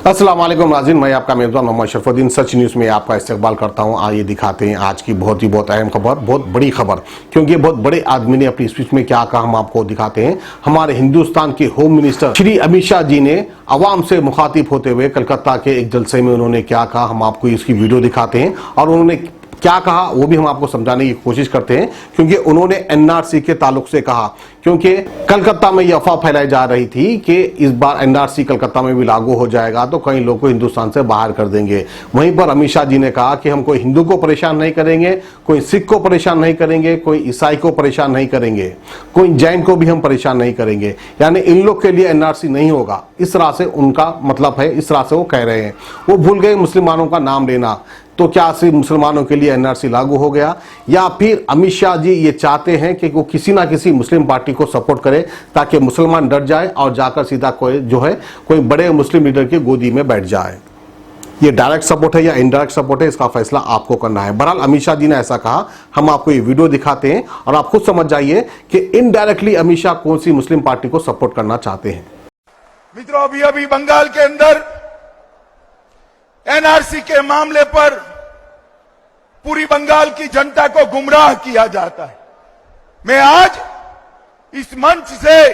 अस्सलाम वालेकुम नाज़रीन, मैं आपका मेज़बान मोहम्मद शरफुद्दीन सच न्यूज़ में आपका इस्तकबाल करता हूं। आइए दिखाते हैं आज की बहुत अहम खबर, बहुत बड़ी खबर, क्योंकि बहुत बड़े आदमी ने अपनी स्पीच में क्या कहा हम आपको दिखाते हैं। हमारे हिंदुस्तान के होम मिनिस्टर श्री अमित शाह जी ने अवाम से मुखातिब होते हुए कलकत्ता के एक जलसे में उन्होंने क्या कहा, हम आपको इसकी वीडियो दिखाते हैं और उन्होंने क्या कहा वो भी हम आपको समझाने की कोशिश करते हैं। क्योंकि उन्होंने एनआरसी के ताल्लुक से कहा, क्योंकि कलकत्ता में यह अफवाह फैलाई जा रही थी कि इस बार एनआरसी कलकत्ता में भी लागू हो जाएगा तो कई लोगों को हिंदुस्तान से बाहर कर देंगे। वहीं पर अमित शाह जी ने कहा कि हम कोई हिंदू को परेशान नहीं करेंगे, कोई सिख को परेशान नहीं करेंगे, कोई ईसाई को परेशान नहीं करेंगे, कोई जैन को भी हम परेशान नहीं करेंगे, यानी इन लोग के लिए एनआरसी नहीं होगा। इस तरह से उनका मतलब है, इस तरह से वो कह रहे हैं। वो भूल गए मुसलमानों का नाम लेना। तो क्या सिर्फ मुसलमानों के लिए एनआरसी लागू हो गया, या फिर अमित शाह जी ये चाहते हैं कि वो किसी ना किसी मुस्लिम पार्टी को सपोर्ट करे ताकि मुसलमान डर जाए और जाकर सीधा कोई बड़े मुस्लिम लीडर की गोदी में बैठ जाए। ये डायरेक्ट सपोर्ट है या इनडायरेक्ट सपोर्ट है, इसका फैसला आपको करना है। बहरहाल अमित शाह जी ने ऐसा कहा, हम आपको ये वीडियो दिखाते हैं और आप खुद समझ जाइए कि इनडायरेक्टली अमित शाह कौन सी मुस्लिम पार्टी को सपोर्ट करना चाहते हैं। मित्रों, अभी बंगाल के अंदर एनआरसी के मामले पर पूरी बंगाल की जनता को गुमराह किया जाता है। मैं आज इस मंच से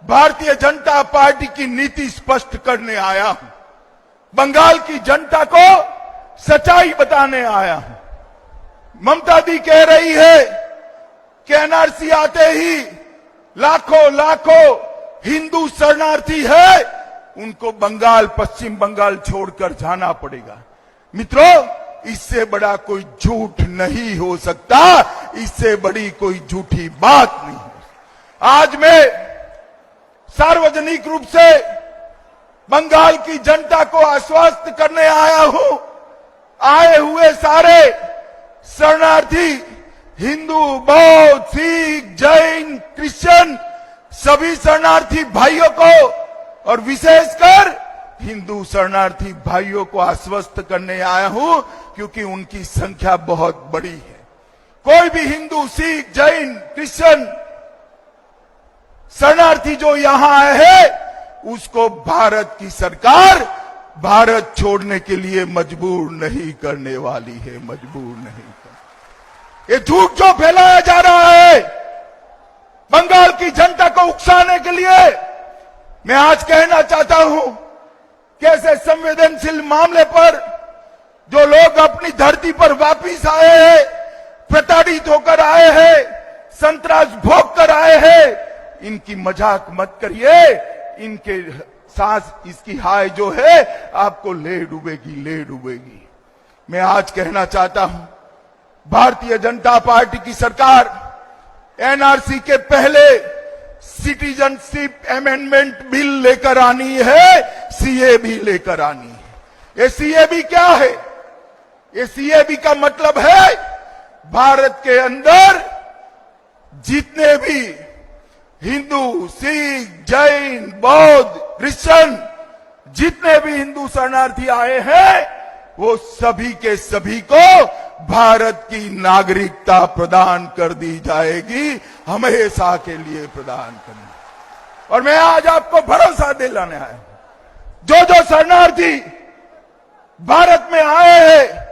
भारतीय जनता पार्टी की नीति स्पष्ट करने आया हूं। बंगाल की जनता को सच्चाई बताने आया हूं। ममता दी कह रही है कि एनआरसी आते ही लाखों हिंदू शरणार्थी है, उनको पश्चिम बंगाल छोड़कर जाना पड़ेगा। मित्रों, इससे बड़ा कोई झूठ नहीं हो सकता, इससे बड़ी कोई झूठी बात नहीं है। आज मैं सार्वजनिक रूप से बंगाल की जनता को आश्वस्त करने आया हूं। आए हुए सारे शरणार्थी हिंदू, बौद्ध, सिख, जैन, क्रिश्चियन सभी शरणार्थी भाइयों को और विशेषकर हिंदू शरणार्थी भाइयों को आश्वस्त करने आया हूं, क्योंकि उनकी संख्या बहुत बड़ी है। कोई भी हिंदू, सिख, जैन, क्रिश्चियन शरणार्थी जो यहां आए हैं, उसको भारत की सरकार भारत छोड़ने के लिए मजबूर नहीं करने वाली है, मजबूर नहीं कर। ये झूठ जो फैलाया जा रहा है बंगाल की जनता को उकसाने के लिए, मैं आज कहना चाहता हूं कि ऐसे संवेदनशील मामले पर जो लोग अपनी धरती पर वापिस आए हैं, प्रताड़ित होकर आए हैं, संतरास भोग कर आए हैं, इनकी मजाक मत करिए। इनके सांस, इसकी हाय जो है आपको ले डूबेगी। मैं आज कहना चाहता हूं, भारतीय जनता पार्टी की सरकार एनआरसी के पहले सिटीजनशिप अमेंडमेंट बिल लेकर आनी है, सीए भी लेकर आनी है। ये सीएबी क्या है? ये सीएबी का मतलब है भारत के अंदर जितने भी हिंदू, सिख, जैन, बौद्ध, क्रिश्चियन जितने भी हिंदू शरणार्थी आए हैं, वो सभी के सभी को भारत की नागरिकता प्रदान कर दी जाएगी, हमेशा के लिए प्रदान करनी। और मैं आज आपको भरोसा दिलाने आया हूं, जो शरणार्थी भारत में आए हैं,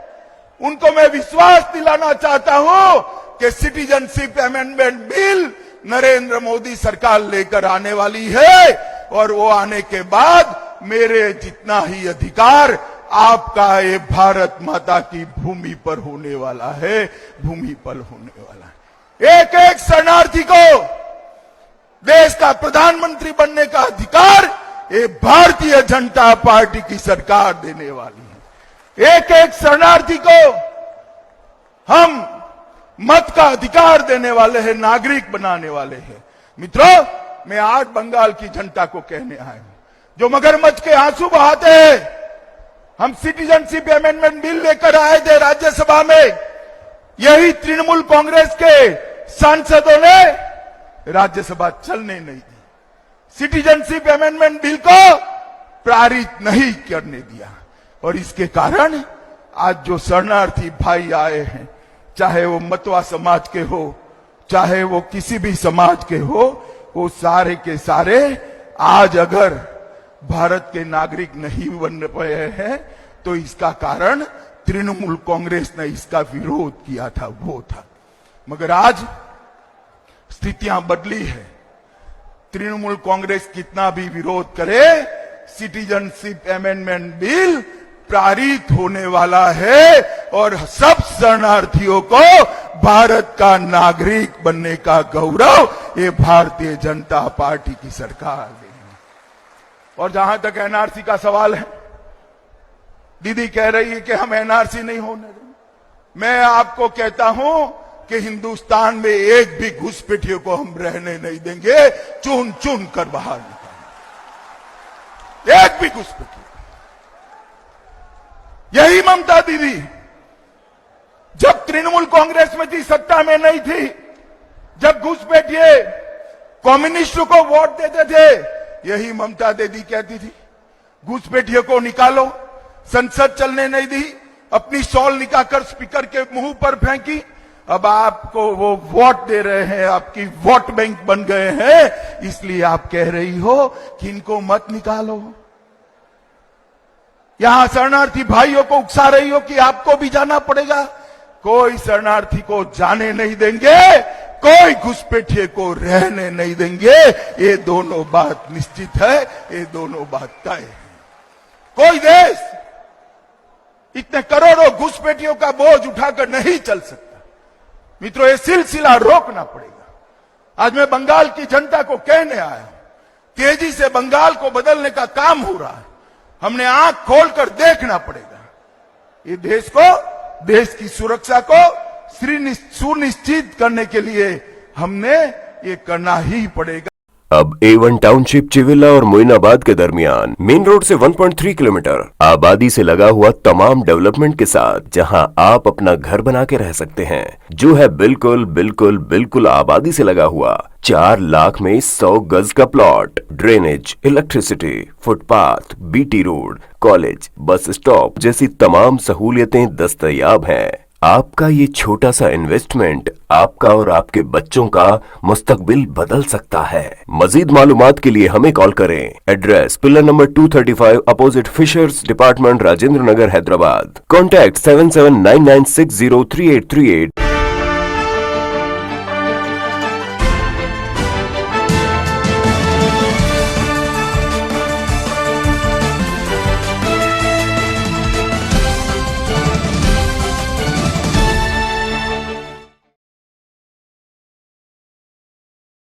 उनको मैं विश्वास दिलाना चाहता हूं कि citizenship amendment bill Narendra Modi सरकार लेकर आने वाली है, और वो आने के बाद मेरे जितना ही अधिकार आपका ये भारत माता की भूमि पर होने वाला है, भूमि पर होने वाला है। एक एक शरणार्थी को देश का प्रधानमंत्री बनने का अधिकार ये भारतीय जनता पार्टी की सरकार देने वाली है। एक एक शरणार्थी को हम मत का अधिकार देने वाले हैं, नागरिक बनाने वाले हैं। मित्रों, मैं आज बंगाल की जनता को कहने आया हूं, जो मगरमच्छ के आंसू बहाते हैं। हम सिटीजनशिप अमेंडमेंट बिल लेकर आए थे राज्यसभा में, यही तृणमूल कांग्रेस के सांसदों ने राज्यसभा चलने नहीं दी, सिटीजनशिप अमेंडमेंट बिल को पारित नहीं करने दिया। और इसके कारण आज जो शरणार्थी भाई आए हैं, चाहे वो मतवा समाज के हो, चाहे वो किसी भी समाज के हो, वो सारे के सारे आज अगर भारत के नागरिक नहीं बन रहे हैं, तो इसका कारण तृणमूल कांग्रेस ने इसका विरोध किया था, वो था। मगर आज स्थितियां बदली है। तृणमूल कांग्रेस कितना भी विरोध करे, सिटीजनशिप अमेंडमेंट बिल पारित होने वाला है और सब शरणार्थियों को भारत का नागरिक बनने का गौरव ये भारतीय जनता पार्टी की सरकार देगी। और जहां तक एनआरसी का सवाल है, दीदी कह रही है कि हम एनआरसी नहीं होने देंगे। मैं आपको कहता हूं कि हिंदुस्तान में एक भी घुसपैठियों को हम रहने नहीं देंगे, चुन चुन कर बाहर निकालेंगे, एक भी घुसपैठियों। यही ममता दीदी जब तृणमूल कांग्रेस में थी, सत्ता में नहीं थी, जब घुसपैठिए कम्युनिस्टों को वोट देते थे, यही ममता दीदी कहती थी घुसपैठियों को निकालो। संसद चलने नहीं दी, अपनी शॉल निकालकर स्पीकर के मुंह पर फेंकी। अब आपको वो वोट दे रहे हैं, आपकी वोट बैंक बन गए हैं, इसलिए आप कह रही हो कि इनको मत निकालो। यहां शरणार्थी भाइयों को उकसा रही हो कि आपको भी जाना पड़ेगा। कोई शरणार्थी को जाने नहीं देंगे, कोई घुसपैठिए को रहने नहीं देंगे। ये दोनों बात निश्चित है, ये दोनों बात तय है। कोई देश इतने करोड़ों घुसपैठियों का बोझ उठाकर नहीं चल सकता। मित्रों, ये सिलसिला रोकना पड़ेगा। आज मैं बंगाल की जनता को कहने आया हूं, तेजी से बंगाल को बदलने का काम हो रहा है। हमने आंख खोलकर देखना पड़ेगा। ये देश को, देश की सुरक्षा को सुनिश्चित करने के लिए हमने ये करना ही पड़ेगा। अब A1 टाउनशिप चिविला और मोइनाबाद के दरमियान मेन रोड से 1.3 किलोमीटर आबादी से लगा हुआ तमाम डेवलपमेंट के साथ, जहां आप अपना घर बना के रह सकते हैं, जो है बिल्कुल बिल्कुल बिल्कुल आबादी से लगा हुआ। 4 लाख में 100 गज का plot, drainage, electricity, footpath, BT road, college, bus stop जैसी तमाम सहूलियतें दस्तयाब हैं। आपका ये छोटा सा इन्वेस्टमेंट आपका और आपके बच्चों का मुस्तकबिल बदल सकता है। मजीद मालूमात के लिए हमें कॉल करें। Address pillar number 235 opposite fishers department, Rajendra Nagar, Hyderabad. Contact 7799603838।